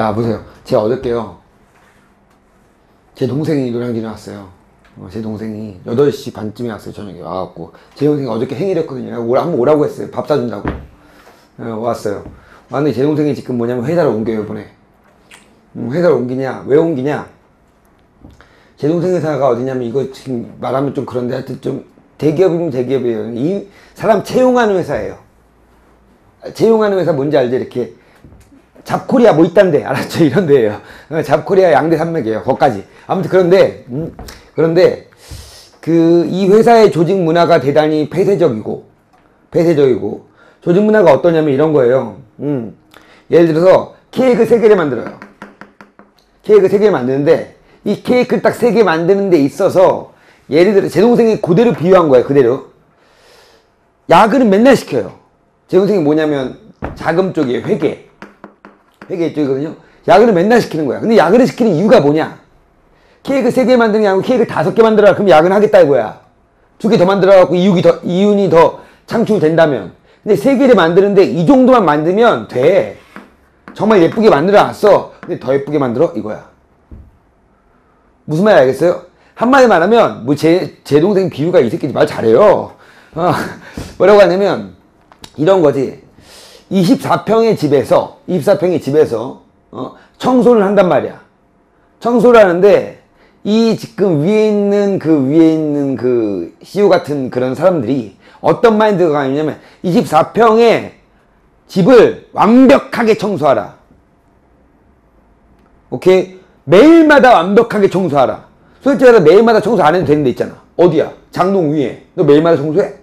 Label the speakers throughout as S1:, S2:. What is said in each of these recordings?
S1: 자, 보세요. 제가 어저께요. 제 동생이 노량진에 왔어요. 제 동생이 8시 반쯤에 왔어요. 저녁에 와갖고. 제 동생이 어저께 행위를 했거든요. 한번 오라고 했어요. 밥 사준다고. 왔어요. 왔는데 제 동생이 지금 뭐냐면 회사를 옮겨요, 이번에. 회사를 옮기냐? 왜 옮기냐? 제 동생 회사가 어디냐면, 이거 지금 말하면 좀 그런데 하여튼 좀 대기업이면 대기업이에요. 이 사람 채용하는 회사예요. 채용하는 회사 뭔지 알죠? 이렇게 잡코리아 뭐 있단데, 알았죠? 이런 데예요. 잡코리아 양대 산맥이에요. 거기까지. 아무튼 그런데 이 회사의 조직 문화가 대단히 폐쇄적이고 조직 문화가 어떠냐면 이런 거예요. 예를 들어서 케이크 3개를 만들어요. 케이크 3개를 만드는데 이 케이크를 딱 3개 만드는 데 있어서 예를 들어 제 동생이 그대로 비유한 거예요. 그대로. 야근은 맨날 시켜요. 제 동생이 뭐냐면 자금 쪽이에요. 회계 쪽이거든요. 야근을 맨날 시키는 거야. 근데 야근을 시키는 이유가 뭐냐? 케이크 3개 만드는 게 아니고 케이크 5개 만들어라. 그럼 야근 하겠다 이거야. 2개 더 만들어갖고 이윤이 더 창출된다면. 근데 3개를 만드는데 이 정도만 만들면 돼. 정말 예쁘게 만들어놨어. 근데 더 예쁘게 만들어? 이거야. 무슨 말인지 알겠어요? 한마디 말하면 뭐 제 동생 비유가 이 새끼 말 잘해요. 뭐라고 하냐면 이런 거지. 24평의 집에서 청소를 한단 말이야. 청소를 하는데 이 지금 위에 있는 그 CEO 같은 그런 사람들이 어떤 마인드가 있냐면 24평의 집을 완벽하게 청소하라. 오케이? 매일마다 완벽하게 청소하라. 솔직히 말해서 매일마다 청소 안 해도 되는 데 있잖아. 어디야? 장롱 위에. 너 매일마다 청소해?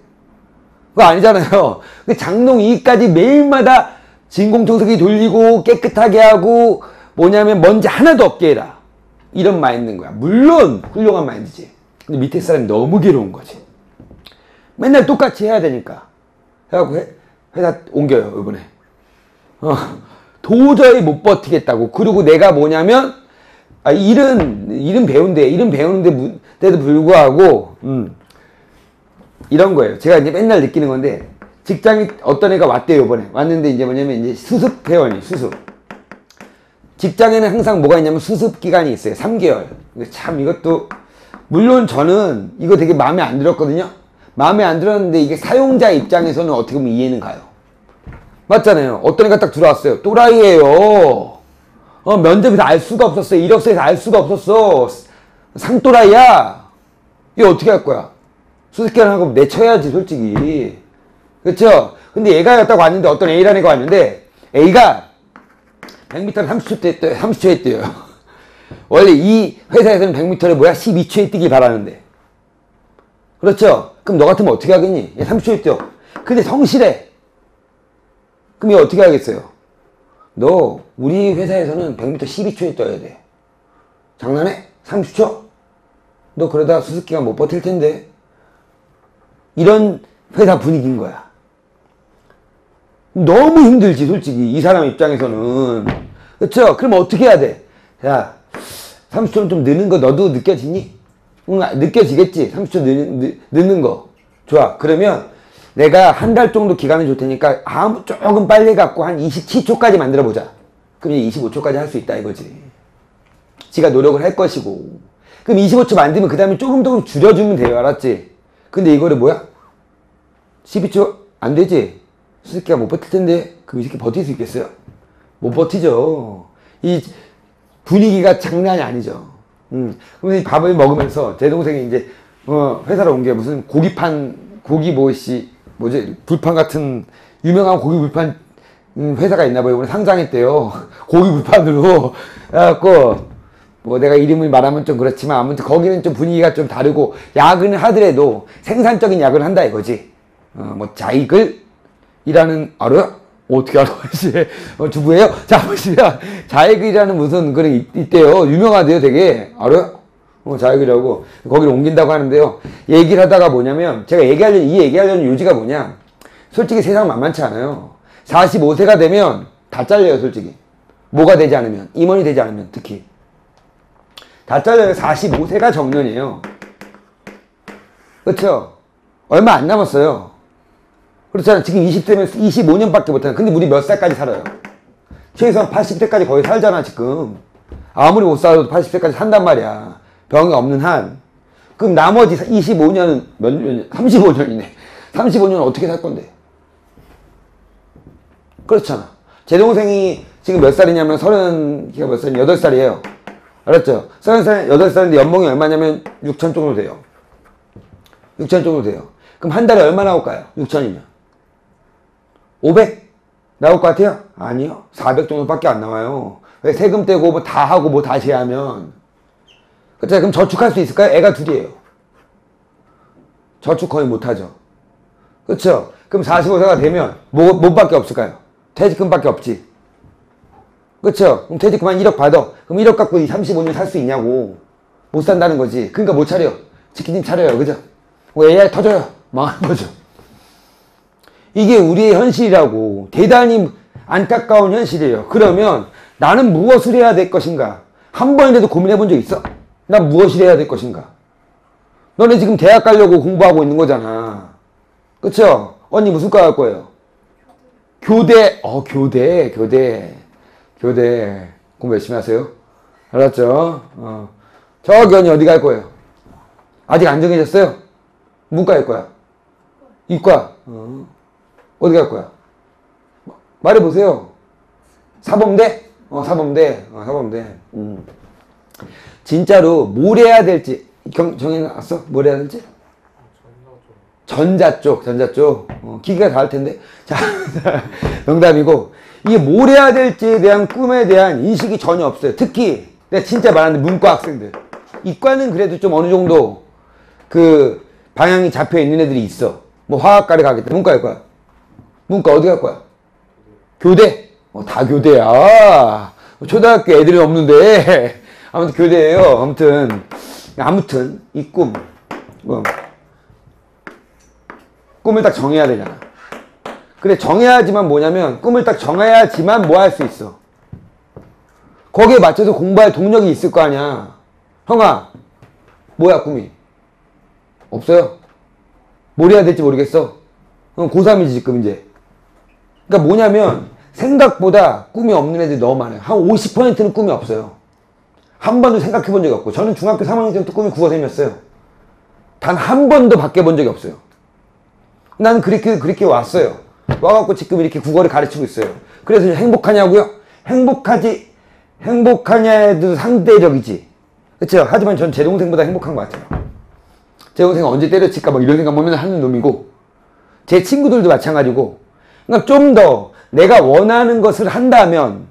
S1: 그거 아니잖아요. 장롱 위까지 매일마다 진공청소기 돌리고 깨끗하게 하고 뭐냐면 먼지 하나도 없게 해라. 이런 마인드인 거야. 물론 훌륭한 마인드지. 근데 밑에 사람이 너무 괴로운 거지. 맨날 똑같이 해야 되니까. 해갖고 회사 옮겨요, 이번에. 도저히 못 버티겠다고. 그리고 내가 뭐냐면 일은 배우는데도 불구하고 이런 거예요. 제가 이제 맨날 느끼는 건데 직장에 어떤 애가 왔대요, 이번에. 왔는데 이제 뭐냐면 이제 수습 회원이 수습. 직장에는 항상 뭐가 있냐면 수습 기간이 있어요. 3개월. 참 이것도 물론 저는 이거 되게 마음에 안 들었거든요. 마음에 안 들었는데 이게 사용자 입장에서는 어떻게 보면 이해는 가요. 맞잖아요. 어떤 애가 딱 들어왔어요. 또라이예요. 면접에서 알 수가 없었어. 이력서에서 알 수가 없었어. 상또라이야. 이거 어떻게 할 거야? 수습기간 하고 내쳐야지, 솔직히. 그쵸? 근데 얘가 딱 왔는데 어떤 A라는 애가 왔는데 A가 100m를 30초에 뛰어요. 원래 이 회사에서는 100m를 뭐야? 12초에 뛰기 바라는데. 그렇죠? 그럼 너 같으면 어떻게 하겠니? 30초에 뛰어. 근데 성실해. 그럼 얘 어떻게 하겠어요? 너 우리 회사에서는 100m 12초에 뛰어야 돼. 장난해? 30초? 너 그러다 수습기간 못 버틸 텐데. 이런 회사 분위기인 거야. 너무 힘들지, 솔직히. 이 사람 입장에서는. 그쵸? 그럼 어떻게 해야 돼? 야, 30초는 좀 느는 거 너도 느껴지니? 응, 느껴지겠지? 30초 늦는 거. 좋아. 그러면 내가 한 달 정도 기간을 줄 테니까 조금 빨리 갖고 한 27초까지 만들어 보자. 그럼 이제 25초까지 할 수 있다 이거지. 지가 노력을 할 것이고. 그럼 25초 만들면 그 다음에 조금 줄여주면 돼요. 알았지? 근데 이거를 뭐야? 12초? 안 되지? 수습기가 못 버틸 텐데 그럼 이 새끼 버틸 수 있겠어요? 못 버티죠. 이 분위기가 장난이 아니죠. 그럼 이 밥을 먹으면서 제 동생이 이제 회사로 온 게 무슨 불판 같은 유명한 고기 불판 회사가 있나 봐요. 이번에 상장했대요. 고기 불판으로. 그래갖고 뭐 내가 이름을 말하면 좀 그렇지만 아무튼 거기는 좀 분위기가 좀 다르고 야근을 하더라도 생산적인 야근을 한다 이거지. 뭐 자이글이라는 알아요? 어떻게 알아? 주부예요? 자, 보시면 자이글이라는 무슨 그런 있대요. 유명하대요, 되게. 알아요? 자이글이라고 거기를 옮긴다고 하는데요. 얘기를 하다가 뭐냐면 제가 얘기하려는 요지가 뭐냐? 솔직히 세상 만만치 않아요. 45세가 되면 다 잘려요, 솔직히. 뭐가 되지 않으면, 임원이 되지 않으면 특히 다 잘려요. 45세가 정년이에요. 그렇죠? 얼마 안 남았어요. 그렇잖아. 지금 20대면 25년밖에 못하는. 근데 우리 몇 살까지 살아요? 최소한 80대까지 거의 살잖아, 지금. 아무리 못 살아도 80세까지 산단 말이야. 병이 없는 한. 그럼 나머지 25년은 몇 년, 35년이네. 35년은 어떻게 살 건데? 그렇잖아. 제 동생이 지금 몇 살이냐면 걔가 몇 살이냐? 8살이에요. 알았죠? 8살인데 연봉이 얼마냐면 6천 정도 돼요. 6천 정도 돼요. 그럼 한 달에 얼마 나올까요? 6천이면. 500? 나올 것 같아요? 아니요. 400 정도밖에 안 나와요. 왜 세금 떼고 뭐 다 하고 뭐 다시 하면. 그쵸? 그럼 저축할 수 있을까요? 애가 둘이에요. 저축 거의 못하죠. 그쵸? 그럼 45세가 되면 뭐밖에 없을까요? 퇴직금밖에 없지. 그쵸? 그럼 퇴직금 한 1억 받아. 그럼 1억 갖고 35년 살 수 있냐고. 못 산다는 거지. 그러니까 못 차려. 치킨집 차려요. 그죠? AI 터져요. 망하는 거죠. 이게 우리의 현실이라고. 대단히 안타까운 현실이에요. 그러면 나는 무엇을 해야 될 것인가? 한 번이라도 고민해 본 적 있어? 난 무엇을 해야 될 것인가? 너네 지금 대학 가려고 공부하고 있는 거잖아. 그쵸? 언니 무슨 과 갈 거예요? 교대. 교대. 공부 열심히 하세요. 알았죠? 저기 언니 어디 갈 거예요? 아직 안 정해졌어요? 문과 갈 거야? 이과? 어디 갈 거야? 말해보세요. 사범대? 사범대. 진짜로 뭘 해야 될지 정해놨어? 뭘 해야 될지? 전자 쪽. 기계가 다 할 텐데. 자, 농담이고. 이게 뭘 해야 될지에 대한 꿈에 대한 인식이 전혀 없어요. 특히 내가 진짜 말하는 문과 학생들. 이과는 그래도 좀 어느 정도 그 방향이 잡혀 있는 애들이 있어. 뭐 화학과를 가겠다. 문과 갈 거야. 문과 어디 갈 거야? 교대? 다 교대야. 초등학교 애들이 없는데. 아무튼 교대예요. 아무튼 이 꿈. 꿈을 딱 정해야 되잖아. 그래, 정해야지만 뭐냐면 꿈을 딱 정해야지만 뭐 할 수 있어. 거기에 맞춰서 공부할 동력이 있을 거 아니야. 형아, 뭐야 꿈이? 없어요? 뭘 해야 될지 모르겠어? 고3이지 지금 이제. 그러니까 뭐냐면 생각보다 꿈이 없는 애들이 너무 많아요. 한 50%는 꿈이 없어요. 한 번도 생각해 본 적이 없고. 저는 중학교 3학년 때부터 꿈이 국어쌤이었어요. 단 한 번도 바뀌어 본 적이 없어요. 나는 그렇게 왔어요. 와갖고 지금 이렇게 국어를 가르치고 있어요. 그래서 행복하냐고요? 행복하냐에도 상대적이지. 그쵸? 하지만 전 제 동생보다 행복한 것 같아요. 제 동생은 언제 때려칠까 막 이런 생각만 맨날 하는 놈이고, 제 친구들도 마찬가지고. 그러니까 좀 더 내가 원하는 것을 한다면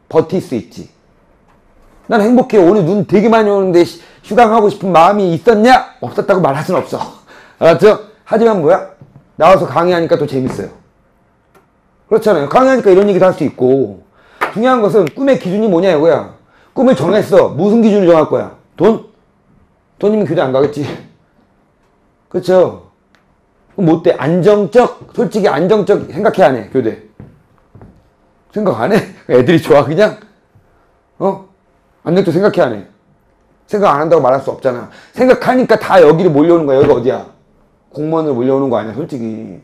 S1: 버틸 수 있지. 난 행복해. 오늘 눈 되게 많이 오는데 휴강하고 싶은 마음이 있었냐? 없었다고 말할 순 없어. 알았죠? 하지만 나와서 강의하니까 또 재밌어요. 그렇잖아요. 강의하니까 이런 얘기도 할 수 있고. 중요한 것은 꿈의 기준이 뭐냐 이거야. 꿈을 정했어. 무슨 기준을 정할 거야? 돈? 돈이면 교대 안 가겠지. 그렇죠? 그럼 뭐 어때? 솔직히 안정적 생각해 안 해? 교대 생각 안 해? 애들이 좋아 그냥? 안정적 생각해 안 해? 생각 안 한다고 말할 수 없잖아. 생각하니까 다 여기로 몰려오는 거야. 여기가 어디야? 공무원으로 몰려오는 거 아니야 솔직히.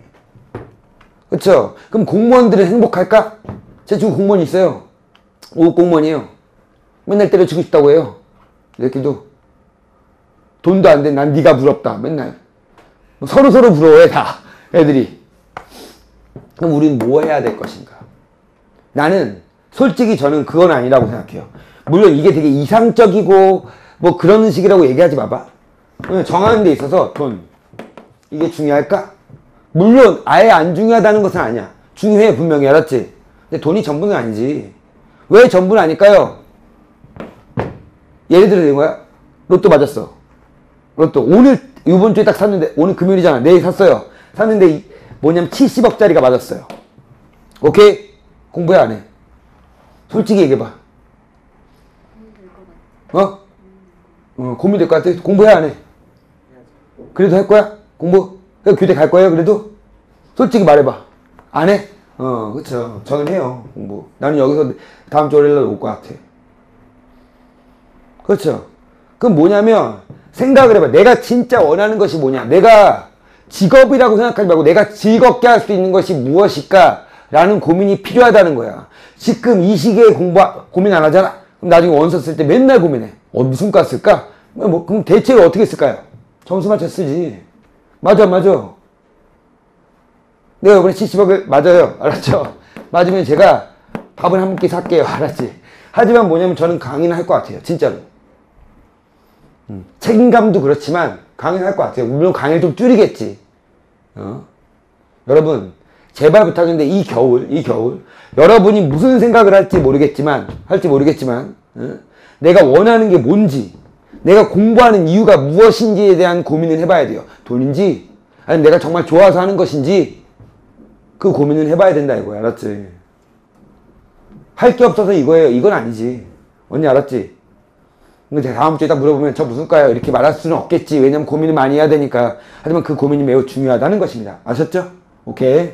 S1: 그쵸? 그럼 공무원들은 행복할까? 제 친구 공무원 있어요. 5급 공무원이에요. 맨날 때려치고 싶다고 해요. 얘들도 돈도 안 돼. 난 네가 부럽다. 맨날 서로 부러워해 다 애들이. 그럼 우리는 뭐 해야 될 것인가? 나는 솔직히 저는 그건 아니라고 생각해요. 물론 이게 되게 이상적이고 뭐 그런 식이라고 얘기하지 마봐. 정하는 데 있어서 돈 이게 중요할까? 물론 아예 안 중요하다는 것은 아니야. 중요해 분명히. 알았지? 근데 돈이 전부는 아니지. 왜 전부는 아닐까요? 예를 들어 된 거야? 로또 맞았어. 로또 이번 주에 딱 샀는데, 오늘 금요일이잖아. 내일 샀어요. 샀는데 뭐냐면 70억짜리가 맞았어요. 오케이? 공부해 안 해? 솔직히 얘기해봐. 고민될 것 같아? 공부해 안 해? 그래도 할 거야? 공부? 교대 갈 거예요 그래도? 솔직히 말해봐. 안 해? 그쵸. 저는 해요 공부. 나는 여기서 다음 주 월요일날 올 것 같아. 그렇죠. 그럼 뭐냐면 생각을 해봐. 내가 진짜 원하는 것이 뭐냐. 내가 직업이라고 생각하지 말고 내가 즐겁게 할 수 있는 것이 무엇일까 라는 고민이 필요하다는 거야. 지금 이 시기에 고민 안 하잖아? 그럼 나중에 원서 쓸 때 맨날 고민해. 무슨 과 쓸까? 그럼 대체로 어떻게 쓸까요? 점수 맞춰 쓰지. 맞아. 내가 이번에 70억을 맞아요. 알았죠? 맞으면 제가 밥을 한 끼 살게요. 알았지? 하지만 뭐냐면 저는 강의는 할 것 같아요. 진짜로. 책임감도 그렇지만 강의는 할 것 같아요. 물론 강의를 좀 줄이겠지. 여러분 제발 부탁인데 이 겨울 여러분이 무슨 생각을 할지 모르겠지만 내가 원하는 게 뭔지, 내가 공부하는 이유가 무엇인지에 대한 고민을 해봐야 돼요. 돈인지 아니면 내가 정말 좋아서 하는 것인지 그 고민을 해봐야 된다 이거야. 알았지? 할 게 없어서 이거예요. 이건 아니지. 언니 알았지? 근데 제가 다음 주에 딱 물어보면 저 무슨 과예요? 이렇게 말할 수는 없겠지. 왜냐면 고민을 많이 해야 되니까. 하지만 그 고민이 매우 중요하다는 것입니다. 아셨죠? 오케이.